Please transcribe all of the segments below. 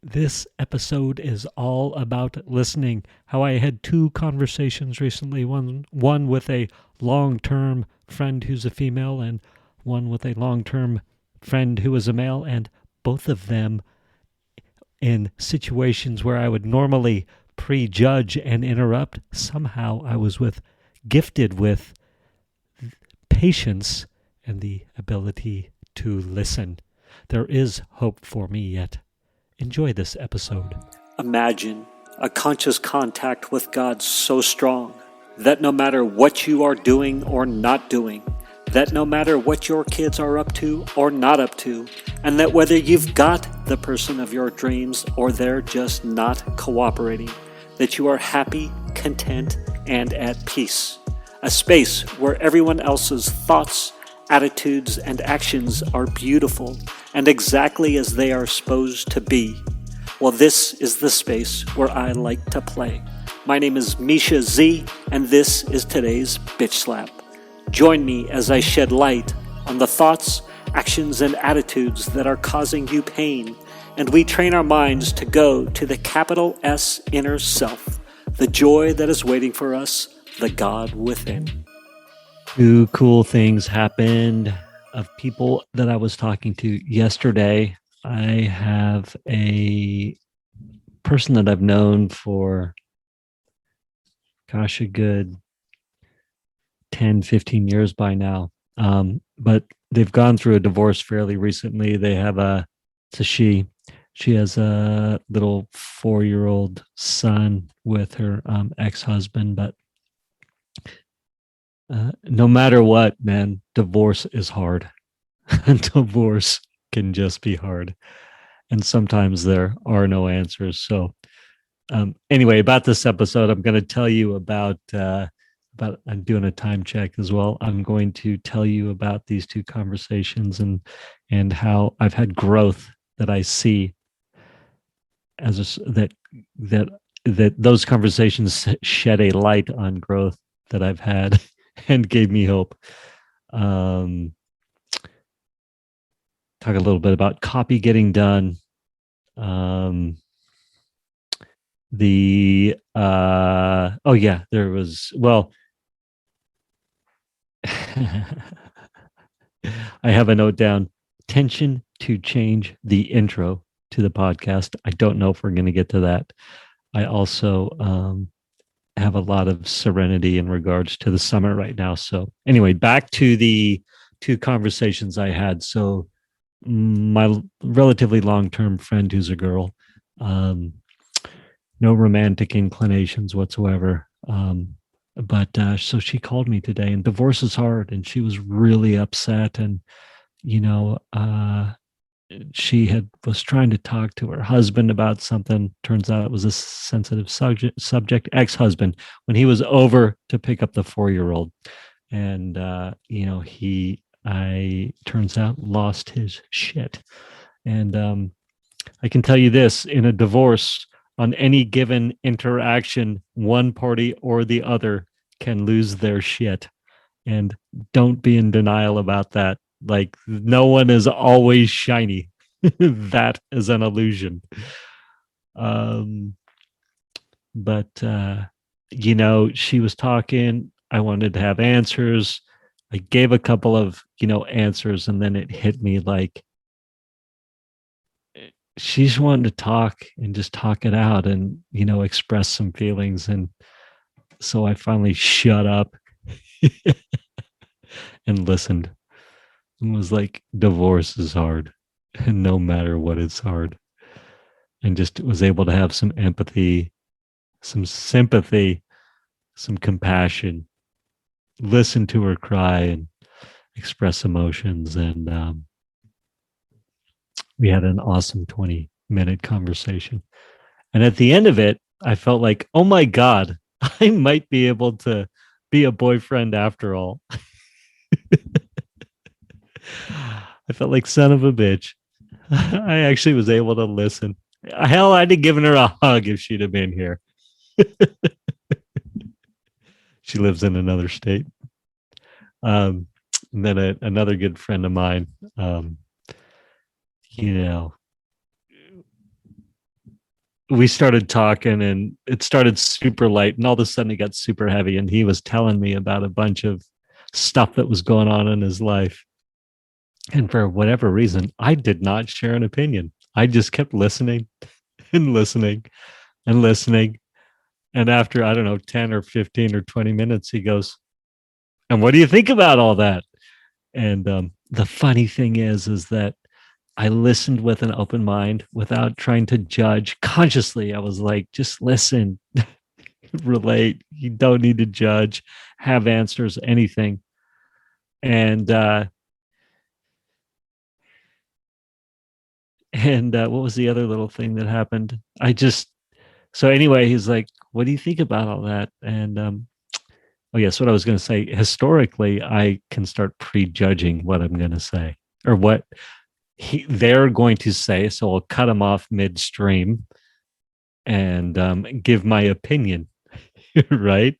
This episode is all about listening. How I had two conversations recently, one with a long-term friend who's a female and one with a long-term friend who is a male, and both of them in situations where I would normally prejudge and interrupt. Somehow I was gifted with patience and the ability to listen. There is hope for me yet. Enjoy this episode. Imagine a conscious contact with God so strong that no matter what you are doing or not doing, that no matter what your kids are up to or not up to, and that whether you've got the person of your dreams or they're just not cooperating, that you are happy, content, and at peace. A space where everyone else's thoughts, attitudes, and actions are beautiful and exactly as they are supposed to be. Well, this is the space where I like to play. My name is Misha Z, and this is today's Bitch Slap. Join me as I shed light on the thoughts, actions, and attitudes that are causing you pain, and we train our minds to go to the capital S inner self, the joy that is waiting for us, the God within. Two cool things happened of people that I was talking to yesterday. I have a person that I've known for, a good 10, 15 years by now. But they've gone through a divorce fairly recently. It's a she. She has a little 4-year-old son with her ex-husband, but no matter what, man, divorce is hard. Divorce can just be hard. And sometimes there are no answers. So anyway, about this episode, I'm going to tell you about I'm doing a time check as well. I'm going to tell you about these two conversations and how I've had growth that I see that those conversations shed a light on growth that I've had and gave me hope. Talk a little bit about copy getting done. There was, I have a note down, tension to change the intro to the podcast. I don't know if we're going to get to that. I also have a lot of serenity in regards to the summit right now. So anyway, back to the two conversations I had. So my relatively long-term friend who's a girl, no romantic inclinations whatsoever. But so she called me today, and divorce is hard, and she was really upset. And, she was trying to talk to her husband about something. Turns out it was a sensitive subject, ex-husband, when he was over to pick up the 4-year-old. And, I turns out lost his shit. And I can tell you this, in a divorce, on any given interaction, one party or the other can lose their shit. And don't be in denial about that. Like, no one is always shiny. That is an illusion. But she was talking. I wanted to have answers. I gave a couple of, answers, and then it hit me like, she's wanting to talk and just talk it out and, express some feelings. And so I finally shut up and listened and was like, divorce is hard. And no matter what, it's hard. And just was able to have some empathy, some sympathy, some compassion, listen to her cry and express emotions. And we had an awesome 20-minute conversation. And at the end of it, I felt like, oh my God, I might be able to be a boyfriend after all. I felt like son of a bitch. I actually was able to listen. Hell, I'd have given her a hug if she'd have been here. She lives in another state. And then another good friend of mine, we started talking and it started super light and all of a sudden it got super heavy and he was telling me about a bunch of stuff that was going on in his life. And for whatever reason, I did not share an opinion. I just kept listening and listening and listening. And after, I don't know, 10 or 15 or 20 minutes, he goes, and what do you think about all that? And the funny thing is that I listened with an open mind without trying to judge consciously. I was like, just listen, relate. You don't need to judge, have answers, anything. And what was the other little thing that happened? So anyway, he's like, what do you think about all that? And oh yes, what I was going to say, historically, I can start prejudging what I'm going to say or what they're going to say. So I'll cut them off midstream and give my opinion, right?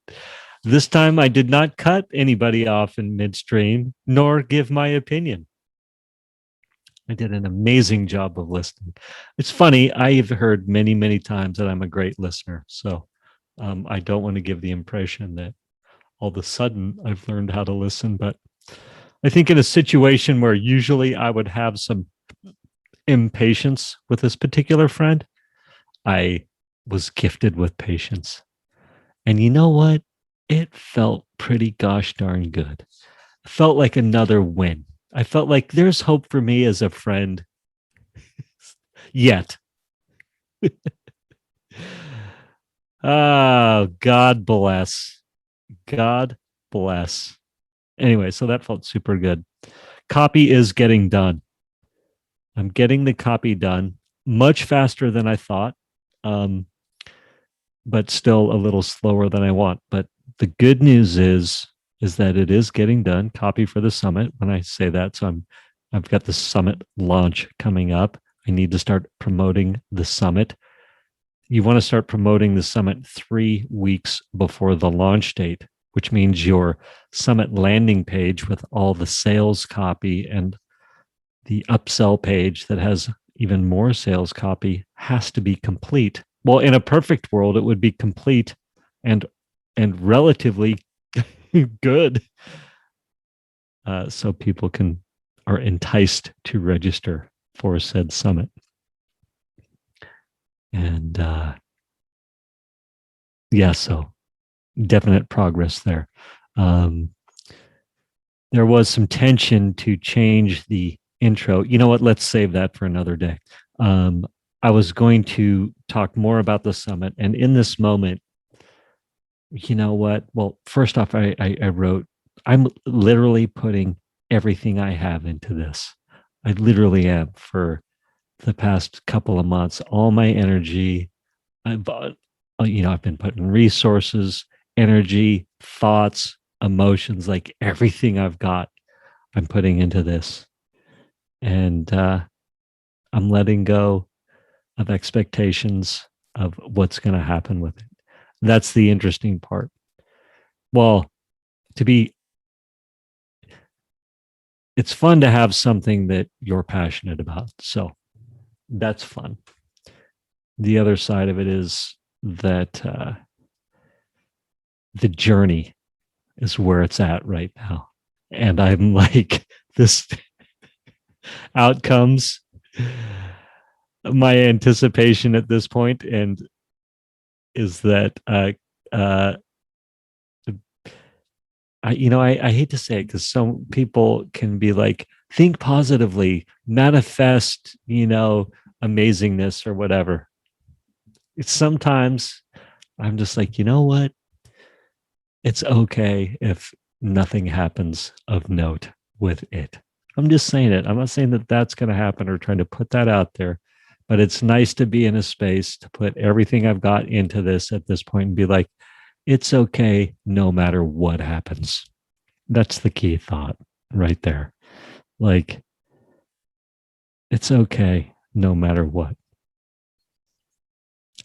This time I did not cut anybody off in midstream nor give my opinion. I did an amazing job of listening. It's funny. I've heard many, many times that I'm a great listener. So I don't want to give the impression that all of a sudden I've learned how to listen. But I think in a situation where usually I would have some impatience with this particular friend, I was gifted with patience. And you know what? It felt pretty gosh darn good. It felt like another win. I felt like there's hope for me as a friend yet. Oh, God bless. God bless. Anyway, so that felt super good. Copy is getting done. I'm getting the copy done much faster than I thought, but still a little slower than I want. But the good news is that it is getting done. Copy for the summit. When I say that, so I've got the summit launch coming up. I need to start promoting the summit. You want to start promoting the summit 3 weeks before the launch date, which means your summit landing page with all the sales copy and the upsell page that has even more sales copy has to be complete. Well, in a perfect world, it would be complete and relatively good, so people are enticed to register for said summit. And yeah, so definite progress there. There was some tension to change the intro. You know what? Let's save that for another day. I was going to talk more about the summit, and in this moment, you know what? Well, first off, I wrote, I'm literally putting everything I have into this. I literally am for the past couple of months, all my energy. I've been putting resources, energy, thoughts, emotions, like everything I've got, I'm putting into this. And I'm letting go of expectations of what's going to happen with it. That's the interesting part. Well, it's fun to have something that you're passionate about. So that's fun. The other side of it is that the journey is where it's at right now. And I'm like, this outcomes, my anticipation at this point, and is that I hate to say it because some people can be like, think positively, manifest, amazingness or whatever. It's sometimes I'm just like, you know what? It's okay if nothing happens of note with it. I'm just saying it. I'm not saying that that's going to happen or trying to put that out there, but it's nice to be in a space to put everything I've got into this at this point and be like, it's okay no matter what happens. That's the key thought right there. Like, it's okay no matter what.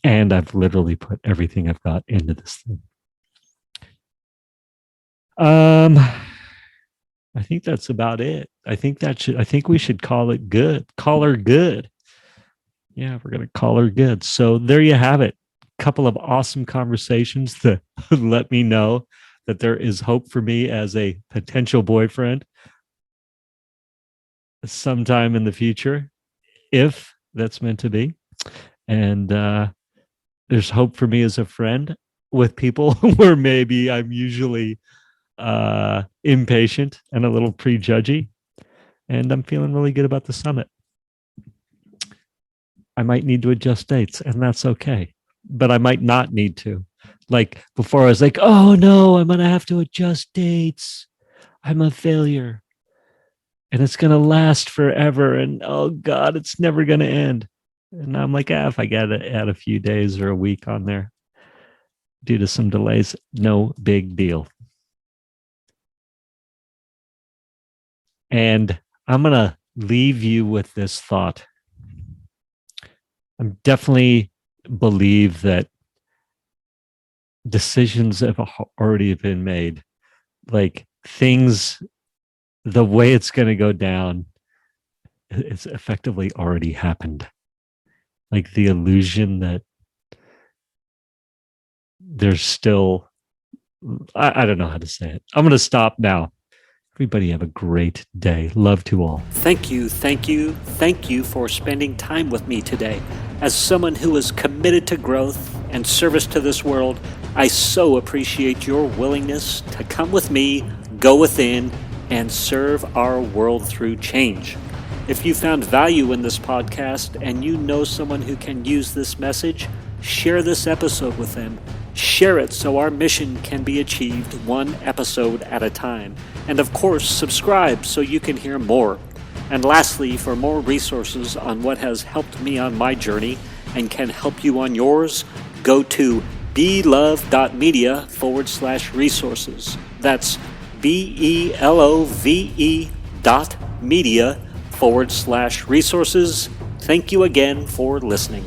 And I've literally put everything I've got into this thing. I think that's about it. I think we should call it good. Call her good. Yeah, we're going to call her good. So there you have it. Couple of awesome conversations that let me know that there is hope for me as a potential boyfriend sometime in the future, if that's meant to be. And there's hope for me as a friend with people where maybe I'm usually impatient and a little prejudgy. And I'm feeling really good about the summit. I might need to adjust dates, and that's okay. But I might not need to. Like before, I was like, oh no, I'm going to have to adjust dates. I'm a failure. And it's going to last forever. And oh God, it's never going to end. And I'm like, if I got to add a few days or a week on there due to some delays, no big deal. And I'm going to leave you with this thought. I definitely believe that decisions have already been made. Like things, the way it's going to go down, it's effectively already happened. Like the illusion that there's still, I don't know how to say it. I'm going to stop now. Everybody have a great day. Love to all. Thank you for spending time with me today. As someone who is committed to growth and service to this world, I so appreciate your willingness to come with me, go within, and serve our world through change. If you found value in this podcast and you know someone who can use this message, share this episode with them. Share it so our mission can be achieved one episode at a time. And of course, subscribe so you can hear more. And lastly, for more resources on what has helped me on my journey and can help you on yours, go to belove.media/resources. That's BELOVE.media/resources. Thank you again for listening.